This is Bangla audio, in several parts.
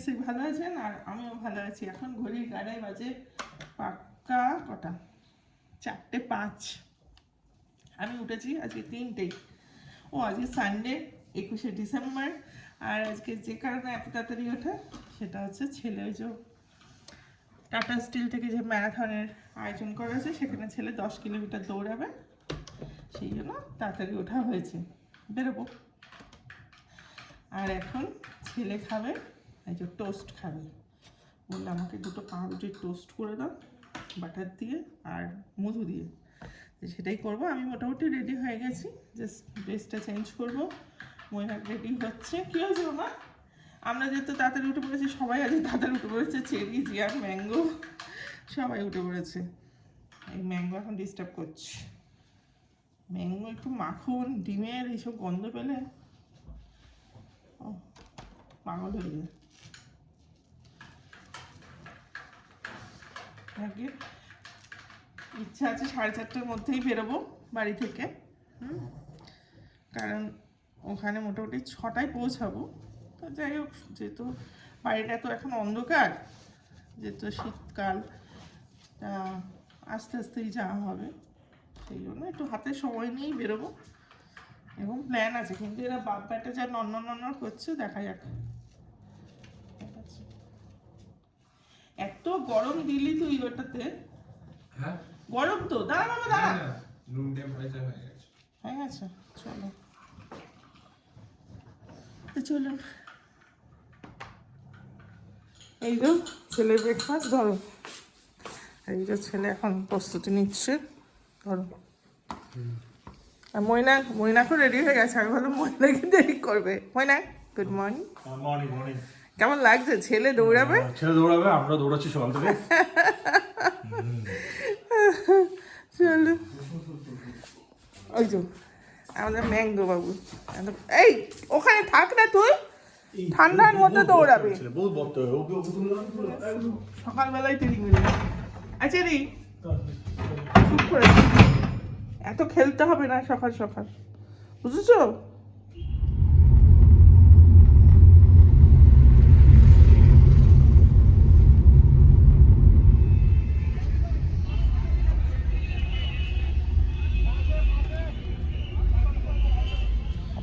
নিশ্চয়ই ভালো আছেন, আর আমিও ভালো আছি। এখন ঘড়ির গাড়ায় বাজে পাক্কা কটা, 4:05। আমি উঠেছি আজকে 3টেই। ও আজকে সানডে, 21শে ডিসেম্বর। আর আজকে যে কারণে এত তাড়াতাড়ি ওঠা সেটা হচ্ছে ছেলে ওই যে টাটা স্টিল থেকে যে ম্যারাথনের আয়োজন করা হয়েছে, সেখানে ছেলে 10 কিলোমিটার দৌড়াবে, সেই জন্য তাড়াতাড়ি ওঠা হয়েছে। বেরোবো। আর এখন ছেলে খাবে এই যে টোস্ট খাবে, বললে আমাকে 2টো পাউরুটির টোস্ট করে দাও বাটার দিয়ে আর মধু দিয়ে, সেটাই করবো। আমি মোটামুটি রেডি হয়ে গেছি, জাস্ট ড্রেসটা চেঞ্জ করবো। মহিলা রেডি হচ্ছে। কী হয়েছে মা? আমরা যেহেতু তাড়াতাড়ি উঠে পড়েছি, সবাই আজ তাড়াতাড়ি উঠে পড়েছে। চেরি, জিয়ার, ম্যাঙ্গো সবাই উঠে পড়েছে। এই ম্যাঙ্গো এখন ডিস্টার্ব করছে। ম্যাঙ্গো একটু মাখন ডিমের এইসব গন্ধ পেলে পাগল হয়ে যায়। ইচ্ছা আছে 4:30টার মধ্যেই বেরোবো বাড়ি থেকে, কারণ ওখানে মোটামুটি 6টায় পৌঁছাবো। তো যাই হোক, যেহেতু বাড়িটা তো এখন অন্ধকার, যেহেতু শীতকাল, আস্তে আস্তেই যাওয়া হবে, সেই জন্য একটু হাতে সময় নিয়েই বেরোবো। এবং প্ল্যান আছে, কিন্তু এরা বাপ ব্যাটা যা নন্ন করছে, দেখা যাক। এত গরম দিলি তুই ওটাতে? হ্যাঁ গরম তো। দাঁড়া বাবা, দাঁড়া। রুম টেম্পারেচার হয়ে গেছে। হয়ে গেছে, চলো চলুন। এই যে ছেলে ব্রেকফাস্ট ধরো, এই যে ছেলে এখন প্রস্তুতি নিচ্ছে, ধরো। আর ময়নাকেও রেডি হয়ে গেছে। আমি ভাবলাম ময়নাকে দেরি করবে। ময়না, গুড মর্নিং। Morning morning. কেমন লাগছে? ছেলে দৌড়াবে, আমরা দৌড়াচ্ছি সকাল থেকে। চলো। ওই যে আমাদের ম্যাঙ্গো বাবু, এই ওখানে থাক না তুই, ঠান্ডার মধ্যে দৌড়াবে। সকালবেলায় ট্রেনিং মিলে। আচ্ছা রি, চুপ করে, এত খেলতে হবে না সকাল সকাল, বুঝেছো?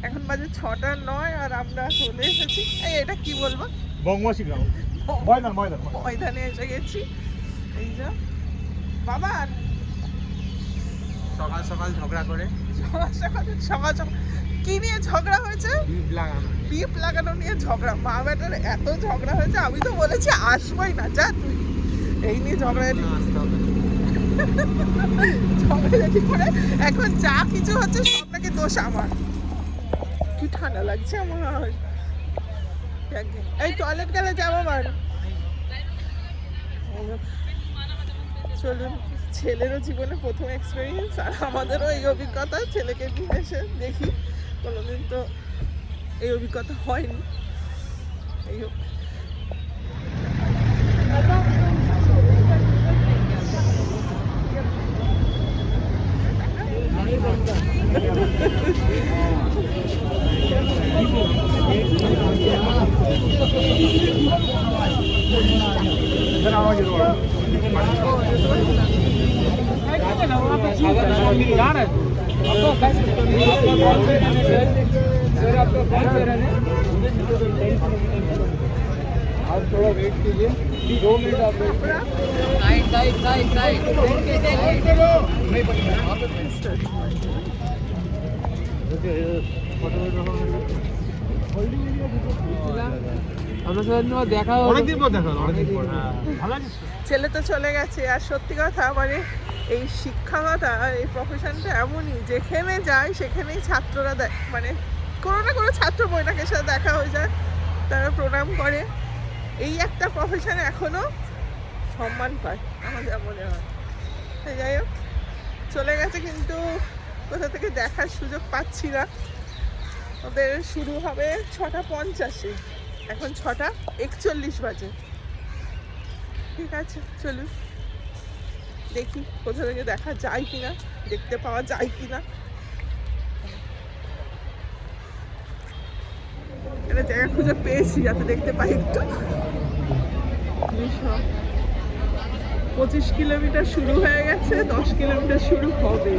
এখন বাজে 6:09 আর আমরা চলে এসেছি, এটা কি বলবো, বঙ্গবাসী গ্রাম, ময়দানে এসে গেছি। এই যে বাবা সকাল সকাল ঝগড়া করে, সকাল কি নিয়ে ঝগড়া হয়েছে? বিপ লাগানো নিয়ে ঝগড়া। মা বেটার এত ঝগড়া হয়েছে, আমি তো বলেছি আসবোই না, যা তুই। এই নিয়ে ঝগড়াঝাটি করে এখন যা কিছু হচ্ছে সব নাকি দোষ আমার। কি ঠান্ডা লাগছে আমার। এই টয়লেট গেলে যাবো আবার। চলুন, ছেলেরও জীবনে প্রথম এক্সপিরিয়েন্স, আর আমাদেরও এই অভিজ্ঞতা। ছেলেকে নিয়ে এসে দেখি, কোনোদিন তো এই অভিজ্ঞতা হয়নি। এই হোক, आप थोड़ा वेट कीजिए, 2 मिनट आप वेट करो। साइड ছেলে তো চলে গেছে। আর সত্যি কথা, মানে এই শিক্ষকতা, এই প্রফেশনটা এমনই, যেখানে যায় সেখানেই ছাত্ররা মানে কোনো না কোনো ছাত্র বইনাকের সাথে দেখা হয়ে যায়, তারা প্রণাম করে। এই একটা প্রফেশনে এখনো সম্মান পায়, আমার যা মনে হয়। যাই হোক, চলে গেছে, কিন্তু কোথা থেকে দেখার সুযোগ পাচ্ছি না। ওদের শুরু হবে 6:50, এখন 6:41 বাজে। ঠিক আছে, চলুন দেখি কোথা থেকে দেখা যায় কিনা, দেখতে পাওয়া যায় কিনা। একটা জায়গা খুঁজে পেয়েছি যাতে দেখতে পাই একটু। সব 25 কিলোমিটার শুরু হয়ে গেছে, 10 কিলোমিটার শুরু হবে।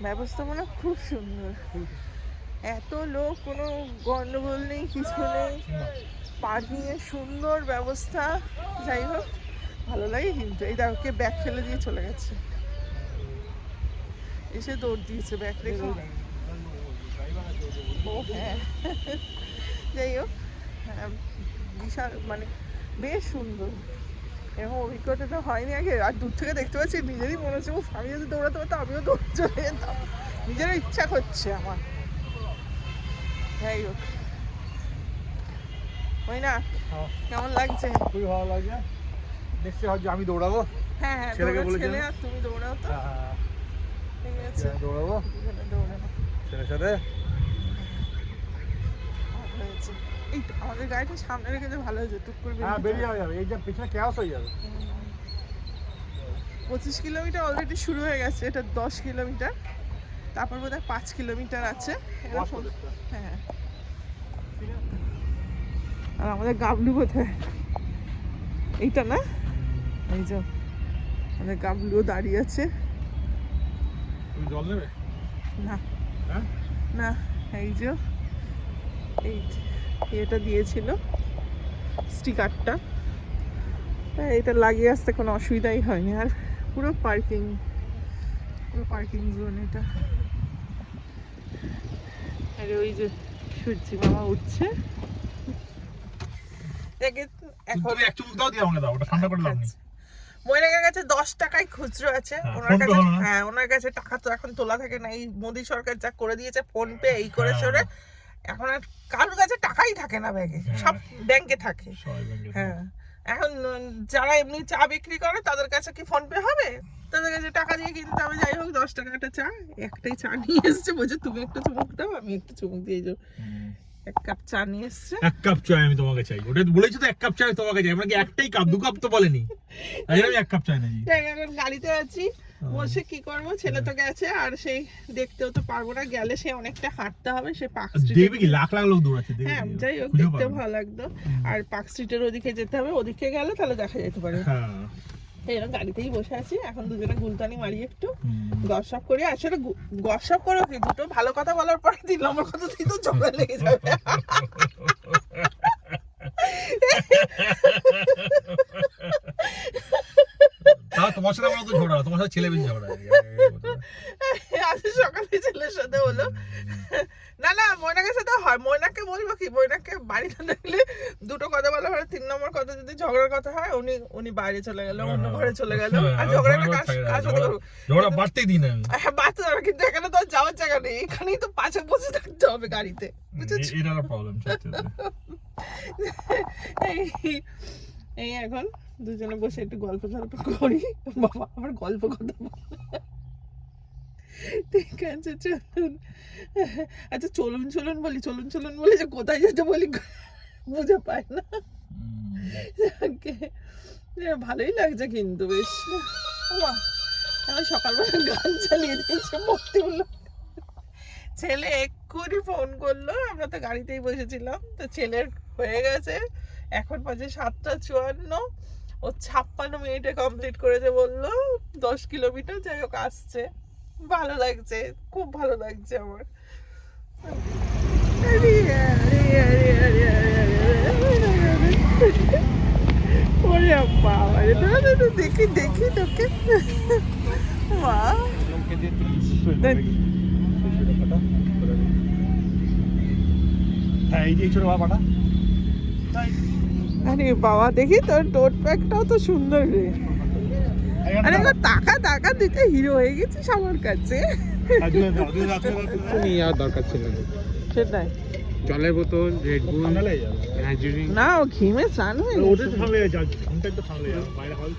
ব্যবস্থাপনা খুব সুন্দর, এত লোক, কোনো গন্ডগোল নেই, কিছু নেই, পার্কিং এর সুন্দর ব্যবস্থা। যাই হোক ভালো লাগে কিন্তু। এই দেখো কে ব্যাগ ফেলে দিয়ে চলে গেছে, এসে দৌড় দিয়েছে ব্যাগ রেখে। ও হ্যাঁ, যাই হোক বিশাল, মানে বেশ সুন্দর। এরকম অভিজ্ঞতা তো হয়নি আগে। আর দূর থেকে দেখতে পাচ্ছি, নিজেরই মনে হচ্ছে আমি যদি দৌড়াতে পারতাম আমিও দৌড়ে চলে যেতাম, নিজেরও ইচ্ছা করছে আমার। যাই হোক, ওই না কেমন লাগছে? খুবই ভালো লাগছে। দেখছি হয়তো আমি দৌড়াবো। হ্যাঁ হ্যাঁ, ছেলেকে তোমরা বলেছি ছেলে আর তুমি দৌড়াও তো। ঠিক আছে, দৌড়াবো দুজনে দৌড়ানো। ছেলের সাথে। ভালো হয়েছে। এই তো আমাদের গাড়িটা সামনে রেখে যে ভালো হয়েছে, টুক করে হ্যাঁ, বেরিয়ে যাবে। এই যে পিছনে ক্যাশ হয়ে যাবে। 25 কিলোমিটার অলরেডি শুরু হয়ে গেছে, এটা 10 কিলোমিটার, তারপর বোধহয় 5 কিলোমিটার আছে এরকম। হ্যাঁ, আর আমাদের গাবলু কোথায়? এইটা না, এই যে আমাদের গাবলুও দাঁড়িয়ে আছে। তুমি জল নেবে? না হ্যাঁ, না, এই যে এই এটা দিয়েছিল স্টিকারটা, তাই এটা লাগিয়ে আসতে কোনো অসুবিধাই হয়নি। আর পুরো পার্কিং জোন এটা। আর ওই যে সূর্যি মামা উঠছে। তুমি এক চুমুক দাও, দিয়ে আমাকে দাও, ওটা ঠান্ডা করে লাভ নেই। ময়নাকের কাছে 10 টাকায় খুচরো আছে হ্যাঁ, ওনার ফোন পে কাছে। হলো না? হ্যাঁ, ওনার কাছে টাকা তো এখন তোলা থাকে না, এই মোদি সরকার যা করে দিয়েছে ফোন পে এই করে সরে, এখন আর কারোর কাছে টাকাই থাকে না ব্যাগে, সব ব্যাংকে থাকে। হ্যাঁ, এখন যারা এমনি চা বিক্রি করে তাদের কাছে কি ফোন পে হবে? তাদের কাছে টাকা দিয়ে কিনতে হবে। যাই হোক, 10 টাকা একটা চা, একটাই চা নিয়ে এসছে, বলছে তুমি একটা চুমুক দাও, আমি একটা চুমুক দিয়ে যাও। 1 কাপ চা নিয়ে এসছে। 1 কাপ চা আমি তোমাকে চাই, ওটা বলেছি তো 1 কাপ চা তোমাকে চাই, মানে কি একটাই কাপ, 2 কাপ তো বলেনি। আমি 1 কাপ চাই না জি। এখন গাড়িতে আছি, বসে কি করবো, ছেলে তো গেছে, আর সেই দেখতেও তো পারবো না, গেলে সে অনেকটা হাঁটতে হবে। সে পার্ক স্ট্রিট, দেখবি কি লাখ লাখ লোক দৌড়াচ্ছে, দেখবি। হ্যাঁ যাই হোক, দেখতে ভালো লাগতো। আর পার্ক স্ট্রিটের ওদিকে যেতে হবে, ওদিকে গেলে তাহলে দেখা যেতে পারে। হ্যাঁ, এরকম গাড়িতেই বসে আছি এখন, দুজনে গুলতানি মারি, একটু গসপ করি। আসলে গসপ করো কি, দুটো ভালো কথা বলার পরে 3 নম্বর কথা দিয়ে তো ঝগড়া লেগে যাবে। তাও তোমার সাথে আমার তো ঝগড়া, তোমার সাথে ছেলে বেশি ঝগড়া। আজ সকালে ছেলের সাথে হলো। না না, ময়নাকের সাথে হয়। ময়নাকে বলবো কি, ময়নাকে বাড়িতে দেখলে দুটো কথা বলা হয়, 3 নম্বর কথা যদি ঝগড়ার কথা হয়, উনি বাইরে চলে গেল, অন্য ঘরে চলে গেল। আর ঝগড়াটা কার সাথে করবো? ঝগড়া বাড়তেই দিই না আমি। হ্যাঁ, বাড়তে যাবে, কিন্তু এখানে তো আর যাওয়ার জায়গা নেই, এখানেই তো পাশে বসে থাকতে হবে গাড়িতে, বুঝেছো? এটা একটা প্রবলেম সত্যি। এই এখন দুজনে বসে একটু গল্প করি। বাবা আমার গল্প কথা বল। ঠিক আছে, চলুন। আচ্ছা চলুন বলি, যে কোথায় যেতে বলি বুঝে পায় না। ভালোই লাগছে কিন্তু বেশ। আমি সকালবেলা গান চালিয়ে দিয়েছি ভর্তিগুলো। ছেলে এক্ষুনি ফোন করলো, আমরা তো গাড়িতেই বসেছিলাম, তো ছেলের হয়ে গেছে, এখন বাজে 7:54, ও 56 মিনিটে কমপ্লিট করেছে বললো, 10 কিলোমিটার। যাই হোক, আসছে ভালো লাগছে, খুব ভালো লাগছে আমার। আরে আরে আরে আরে আরে আরে। ওরে বাবা রে, দাঁড়া দাঁড়া, দেখি দেখি তোকে। মা লঙ্কা দিয়ে তুই দেখ। কাটা হ্যাঁ এই যে ছোট পাটা আরে বাবা, দেখি তোর টোট ব্যাগটাও তো সুন্দর রে। আরে এবার টাকা টাকা দিতে হিরো হয়ে গেছিস আমার কাছে। তুমি আর দরকার ছিল না। সেটাই জলের বোতল, রেড বুল, এনার্জি ড্রিঙ্ক। না, ও ঘিমে স্নান হয়ে ওটা গেছে। তো ঠান্ডা লেগে যাচ্ছে, ঘন্টা তো ঠান্ডা লেগে যাবে, বাইরে হল।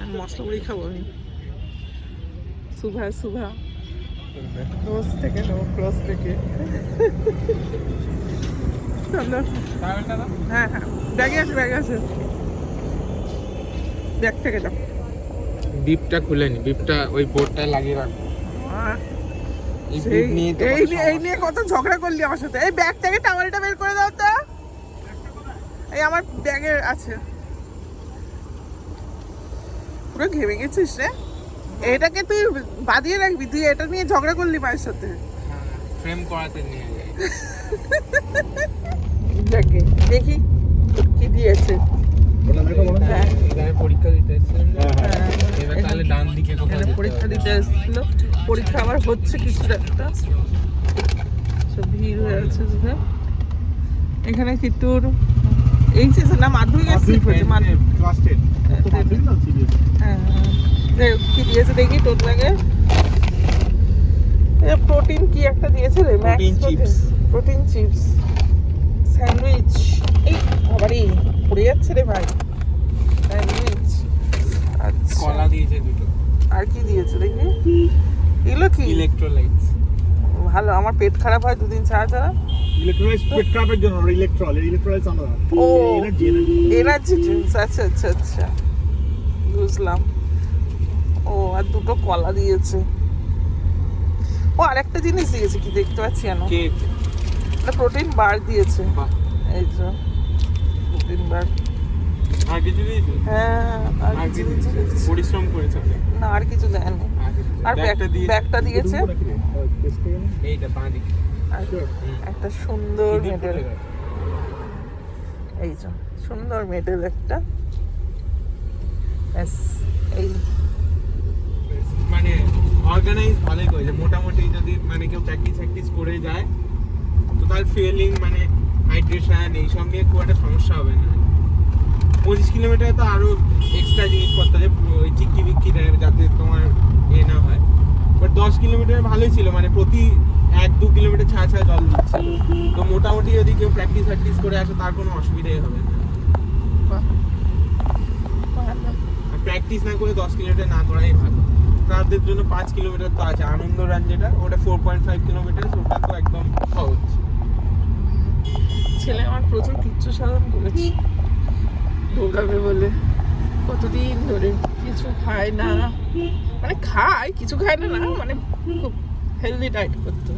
আর মশলা মুড়ি খাবো আমি। সুভা সুভা রোজ থেকে নেবো, ক্রস থেকে। চলো। হ্যাঁ হ্যাঁ, ব্যাগে আছে ব্যাগে আছে, ব্যাগ থেকে যাও। বিপটা খুলে নি, বিপটা ওই বোর্ডটা লাগিয়ে রাখ। এই সেই- বিপ নিয়ে তো এই নিয়ে কত ঝগড়া করলি আমার সাথে। এই ব্যাগ থেকে টাওয়ালটা বের করে দাও তো। এই আমার ব্যাগে আছে। পুরো ঘেমে গেছিস রে। এটাকে তুই বাদিয়ে রাখবি, তুই এটা নিয়ে ঝগড়া করলি মায়ের সাথে। ফ্রেম করাতে নিয়ে যাই। দেখি দেখি কি দিয়েছে। হ্যাঁ এখানে পরীক্ষা দিতে এসেছিলাম না? হ্যাঁ, এবার তাহলে ডান দিকে কোথাও এখানে যেতে পরীক্ষা হবে। দিতে এসেছিল, পরীক্ষা আবার হচ্ছে কিছু একটা, সব ভিড় হয়ে আছে যে। এখানে কিট্টুর এইচএস না মাধ্যমিক এসেছিল, ক্লাস 10 হ্যাঁ হ্যাঁ, কি দিয়েছে দেখি টোট ব্যাগে। প্রোটিন কি একটা দিয়েছে রে, Protein chips. Protein chips, sandwich. এই বাবারে পড়ে যাচ্ছে রে ভাই, স্যান্ডউইচ। আচ্ছা, কলা দিয়েছে দুটো, আর কি দিয়েছে দেখি, এগুলো কি? ইলেকট্রোলাইটস। ভালো, আমার পেট খারাপ হয় দুদিন ছাড়া ছাড়া। ইলেকট্রোলাইটস পেট খারাপের জন্য, ইলেকট্রোলাইটস আলাদা। ও এনার্জি এনার্জি ড্রিঙ্কস, আচ্ছা আচ্ছা আচ্ছা, বুঝলাম। ও আর দুটো কলা দিয়েছে। ও আরেকটা জিনিস দিয়েছে, কি দেখতে পাচ্ছি জানো, কেক। প্রোটিন বার দিয়েছে। বাহ, এই যে প্রোটিন বার। আর কিছু দিয়েছে? হ্যাঁ আর আর কিছু কিছু দিয়েছে? পরিশ্রম করেছে অনেক। না, আর কিছু দেয়নি। আর ব্যাগটা দিয়েছে। ব্যাগটা দিয়েছে, এইটা বাঁ দিকে। আর একটা সুন্দর কি দিয়ে মেডেল। ফুলে গেছে? এই যে সুন্দর মেডেল একটা, ব্যাস। এই মানে অর্গানাইজ ভালোই করেছে মোটামুটি। যদি মানে কেউ প্র্যাকটিস করে যায় তো তার ফিলিং মানে হাইড্রেশন এইসব নিয়ে খুব একটা সমস্যা হবে না। 25 কিলোমিটার তো আরো এক্সট্রা জিনিসপত্র আছে, ওই চিক্কি বিক্কি দেয় যাতে তোমার এ না হয়। বাট 10 কিলোমিটার ভালোই ছিল, মানে প্রতি 1-2 কিলোমিটার ছাড়া ছাড়া জল দিচ্ছে। তো মোটামুটি যদি কেউ প্র্যাকটিস করে আসে তার কোনো অসুবিধাই হবে না। বাহ, ভালো। আর প্র্যাকটিস না করে 10 কিলোমিটার না করাই ভালো। তাদের জন্য 5 কিলোমিটার তো আছে, আনন্দ রান যেটা, ওটা 4.5 কিলোমিটার, ওটা তো একদম সহজ। ছেলে আমার প্রচুর কিচ্ছু সাধন করেছে দৌড়াবে বলে। কতদিন ধরে কিছু খায় না, মানে খায় কিছু খায় না, না মানে খুব হেলদি ডায়েট করতো।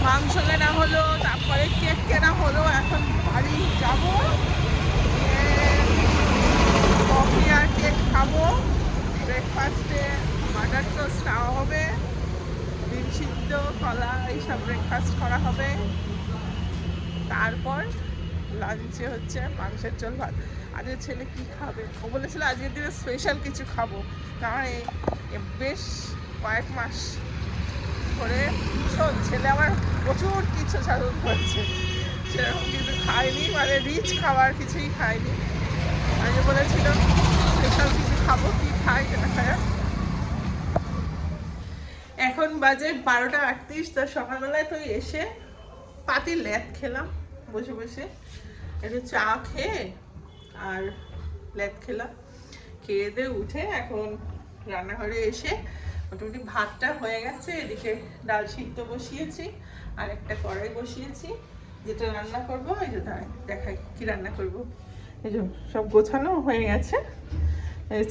মাংস কেনা হলো, তারপরে কেক কেনা হলো, এখন বাড়ি যাবো, কফি আর কেক খাবো। ব্রেকফাস্টে বাটার টোস্ট খাওয়া হবে, ডিম সিদ্ধ, কলা, এইসব ব্রেকফাস্ট করা হবে। তারপর লাঞ্চে হচ্ছে মাংসের ঝোল ভাত। আজকে ছেলে কি খাবে, ও বলেছিল আজকের দিনে স্পেশাল কিছু খাবো, কারণ এই বেশ কয়েক মাস করে শোন, ছেলে আমার প্রচুর কিছু সাধন করেছে, সেরকম কিছু খায়নি, মানে রিচ খাবার কিছুই খায়নি। আগে বলেছিল স্পেশাল কিছু খাবো, কি খাই না খায়। এখন বাজে 12:38, তো সকালবেলায় তো এসে পাতি ল্যাদ খেলাম বসে বসে, একটু চা খেয়ে আর ল্যাদ খেলাম। খেয়ে দিয়ে উঠে এখন রান্নাঘরে এসে মোটামুটি ভাতটা হয়ে গেছে, এদিকে ডাল সিদ্ধ বসিয়েছি আর একটা কড়াই বসিয়েছি, যেটা রান্না করবো এই যে দেখাই কি রান্না করব। এই যে সব গোছানো হয়ে গেছে,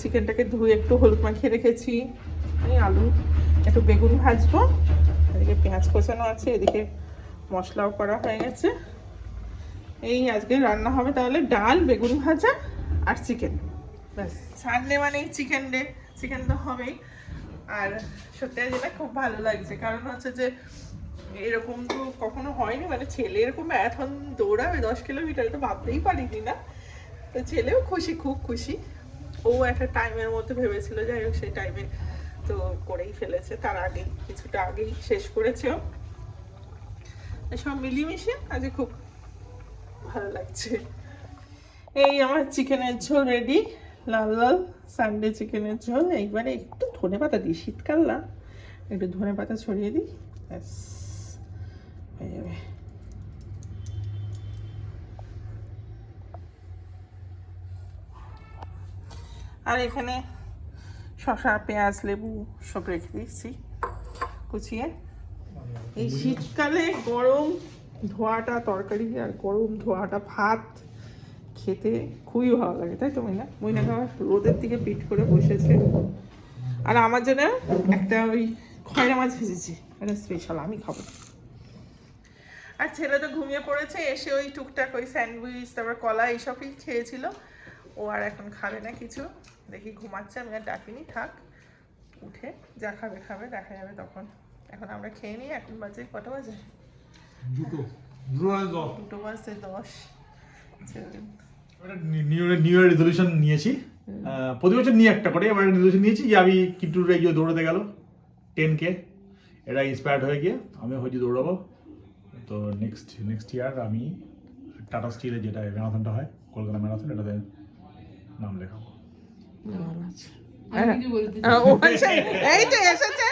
চিকেনটাকে ধুয়ে একটু হলুদ মাখিয়ে রেখেছি, এই আলু একটু বেগুন ভাজবো, এদিকে পেঁয়াজ কোচানো আছে, এদিকে মশলাও করা হয়ে গেছে। এই আজকে রান্না হবে তাহলে ডাল, বেগুন ভাজা আর চিকেন। ব্যাস, সানডে মানেই চিকেন ডে, চিকেন তো হবেই। আর সত্যি যেটা খুব ভালো লাগছে, কারণ হচ্ছে যে এরকম তো কখনো হয়নি, মানে ছেলে এরকম ম্যারাথন দৌড়াবে 10 কিলোমিটার, তো ভাবতেই পারিনি না। তো ছেলেও খুশি, খুব খুশি। ও একটা টাইমের মধ্যে ভেবেছিল, যাই হোক সেই টাইমে তো করেই ফেলেছে, তার আগেই কিছুটা আগেই শেষ করেছে। সব মিলিয়ে আজ খুব ভালো লাগছে। এই আমার চিকেনের ঝোল রেডি, লাল লাল সানডে চিকেনের ঝোল। এইবারে একটু ধনে পাতা দিই, শীতকাল না, একটু ধনে পাতা ছড়িয়ে দিই, ব্যাস হয়ে যাবে। আর এখানে শসা, পেঁয়াজ, লেবু সব রেখে দিচ্ছি কুচিয়ে। এই শীতকালে গরম ধোয়াটা তরকারি আর গরম ধোয়াটা ভাত খেতে খুবই ভালো লাগে, তাই তো মইনা? মইনাকে আমার রোদের দিকে পিট করে বসেছে। আর আমার জন্য একটা ওই খয়রা মাছ ভেজেছি, এটা স্পেশাল, আমি খাবো। আর ছেলে তো ঘুমিয়ে পড়েছে, এসে ওই টুকটাক ওই স্যান্ডউইচ তারপর কলা এইসবই খেয়েছিল। ও আর এখন খাবে না কিছু, দেখি ঘুমাচ্ছে, আমি আর ডাকিনি, থাক, উঠে যা খাবে খাবে, দেখা যাবে তখন। এখন আমরা খেয়ে নিই। এখন বাজে কটা বাজে? 2:10। নিউ ইয়ার রেজলিউশন নিয়েছি, প্রতি বছর নিয়ে একটা করে। এবার রেজলিউশন নিয়েছি যে আমি কিন্তু গিয়ে দৌড়াতে গেল 10K, এটা ইন্সপায়ার্ড হয়ে গিয়ে আমিও হয়তো দৌড়াবো। তো নেক্সট ইয়ার আমি টাটা স্টিলে যেটা ম্যারাথনটা হয়, কলকাতা ম্যারাথন, এটাতে নাম লেখাবো। এই তো এসেছে।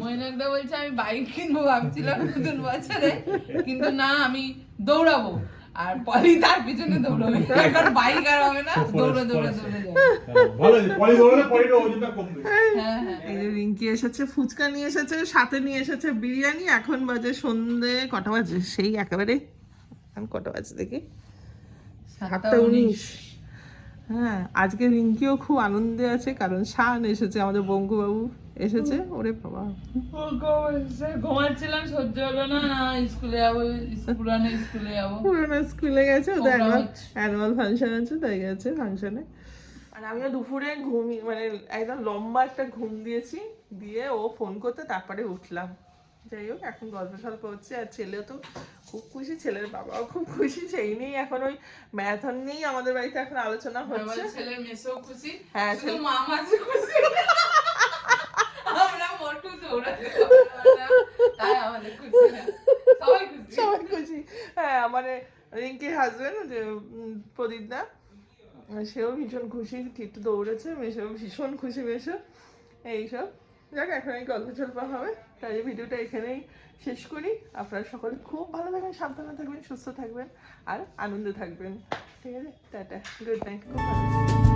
মৈনাকদা বলছে আমি বাইক কিনবো ভাবছিলাম নতুন বছরে, কিন্তু না আমি দৌড়াবো, আর পলি তার পিছনে দৌড়াবে, এখন বাইক আর হবে না, দৌড়ে দৌড়ে দৌড়ে যাবে। ভালো, পলি দৌড়ালে পলির ওজনটা কমবে। এই যে রিঙ্কি এসেছে, ফুচকা নিয়ে এসেছে, সাথে নিয়ে এসেছে বিরিয়ানি। এখন বাজে সন্ধে কটা বাজে, সেই একেবারে এখন কটা বাজে দেখি, 7:19। হ্যাঁ, আজকে রিঙ্কিও খুব আনন্দে আছে, কারণ শান এসেছে, আমাদের বঙ্কুবাবু এসেছে। ওরে বাবা, ঘুমাচ্ছিলাম, সহ্য হলো না, স্কুলে যাবো, স্কুলে যাবো। পুরোনো স্কুলে গেছে, ওদের অ্যানুয়াল ফাংশন আছে, তাই গেছে ফাংশনে। আর আমিও দুপুরে মানে একদম লম্বা একটা ঘুম দিয়েছি, দিয়ে ও ফোন করতে তারপরে উঠলাম। যাই হোক, এখন গল্প সল্প হচ্ছে, আর ছেলেও তো খুব খুশি, ছেলের বাবাও খুব খুশি। সেই নিয়েই এখন ওই ম্যারাথন নিয়েই আমাদের বাড়িতে এখন আলোচনা হচ্ছে। ছেলের মেসেও খুশি, হ্যাঁ, শুধু মামা আছে খুশি, আমরা মোটু দৌড়াতে তাই আমাদের খুশি না, সবাই খুশি, সবাই খুশি। হ্যাঁ, মানে রিঙ্কির হাজবেন্ড প্রদীপ দা, সেও ভীষণ খুশি, একটু দৌড়েছে, মেসেও ভীষণ খুশি, মেসো এইসব। যাক, এখন এই গল্প টল্প হবে, তাই ভিডিওটা এখানেই শেষ করি। আপনারা সকলে খুব ভালো থাকবেন, সাবধানে থাকবেন, সুস্থ থাকবেন আর আনন্দে থাকবেন। ঠিক আছে, টাটা, গুড নাইট, খুব ভালো।